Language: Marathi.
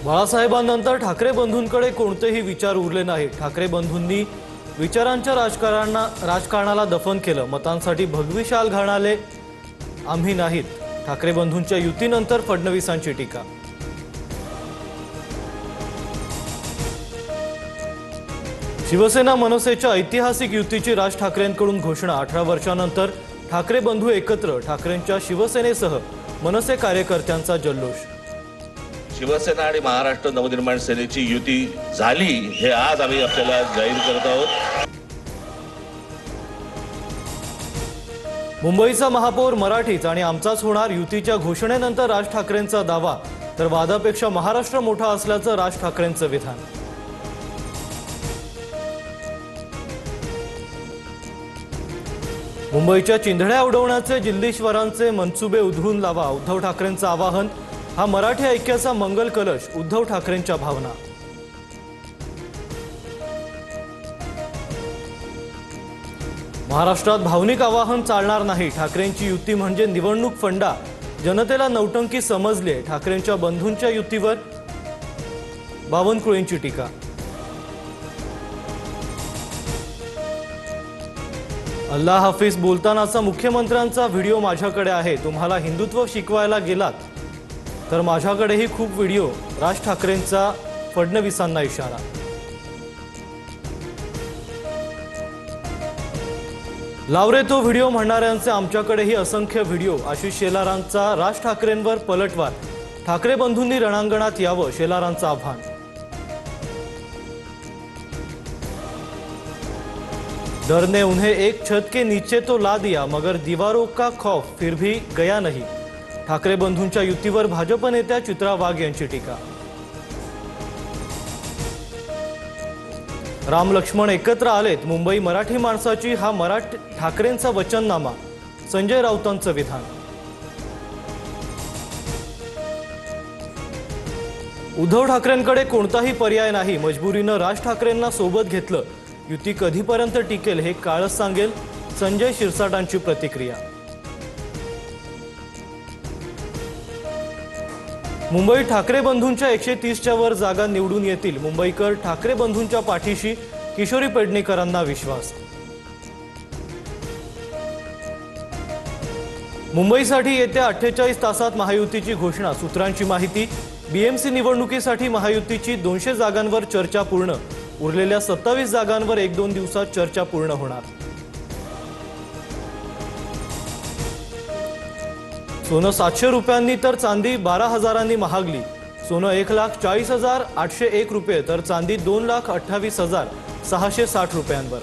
बाळासाहेबांनंतर ठाकरे बंधूंकडे कोणतेही विचार उरले नाहीत। ठाकरे बंधूंनी विचारांच्या राजकारणाला दफन केलं। मतांसाठी भगवी शाल घालणारे आम्ही नाहीत। ठाकरे बंधूंच्या युतीनंतर फडणवीसांची टीका। शिवसेना मनसेच्या ऐतिहासिक युतीची राज ठाकरेंकडून घोषणा। 18 वर्षांनंतर ठाकरे बंधू एकत्र। ठाकरेंच्या शिवसेनेसह मनसे कार्यकर्त्यांचा जल्लोष। शिवसेना आणि महाराष्ट्र नवनिर्माण सेनेची युती झाली हे आज आम्ही आपल्याला जाहीर करत आहोत। मुंबईचा महापौर मराठीच आणि आमचाच होणार। युतीच्या घोषणेनंतर राज ठाकरेंचा दावा, तर वादापेक्षा महाराष्ट्र मोठा असल्याचं राज ठाकरेंचं विधान। मुंबईच्या चिंधड्या उडवण्याचे जिल्लीश्वरांचे मनसुबे उधळून लावा। उद्धव ठाकरेंचं आवाहन। हा मराठी ऐक्याचा मंगल कलश। उद्धव ठाकरेंच्या भावना। महाराष्ट्रात भावनिक आवाहन चालणार नाही। ठाकरेंची युती म्हणजे निवडणूक फंडा। जनतेला नौटंकी समजले। ठाकरेंच्या बंधूंच्या युतीवर बावनकुळेंची टीका। अल्लाह हाफिज बोलतानाचा मुख्यमंत्र्यांचा व्हिडिओ माझ्याकडे आहे। तुम्हाला हिंदुत्व शिकवायला गेलात तर माझ्याकडेही खूप व्हिडिओ। राज ठाकरेंचा फडणवीसांना इशारा। लावरे तो व्हिडिओ म्हणणाऱ्यांचे आमच्याकडेही असंख्य व्हिडिओ। आशिष शेलारांचा राज ठाकरेंवर पलटवार। ठाकरे बंधूंनी रणांगणात यावं, शेलारांचं आव्हान। डर ने उन्हें एक छत के नीचे तो ला दिया, मगर दीवारों का खौफ फिर भी गया नहीं। ठाकरे बंधूंच्या युतीवर भाजप नेत्या चित्रा वाघ यांची टीका। राम लक्ष्मण एकत्र आलेत। मुंबई मराठी माणसाची, हा ठाकरेंचा वचननामा। संजय राऊतांचं विधान। उद्धव ठाकरेंकडे कोणताही पर्याय नाही। मजबुरीनं राज ठाकरेंना सोबत घेतलं। युती कधीपर्यंत टिकेल हे काळच सांगेल। संजय शिरसाटांची प्रतिक्रिया। मुंबई ठाकरे बंधूंच्या 130च्या वर जागा निवडून येतील। मुंबईकर ठाकरे बंधूंच्या पाठीशी, किशोरी पेडणेकरांना विश्वास। मुंबईसाठी येत्या 48 तासात महायुतीची घोषणा। सूत्रांची माहिती। बीएमसी निवडणुकीसाठी महायुतीची 200 जागांवर चर्चा पूर्ण। उरलेल्या 27 जागांवर 1-2 दिवसात चर्चा पूर्ण होणार। सोनं 700 रुपयांनी तर चांदी 12,000 महागली। सोनं 1,40,801 रुपये तर चांदी 2,28,660 रुपयांवर।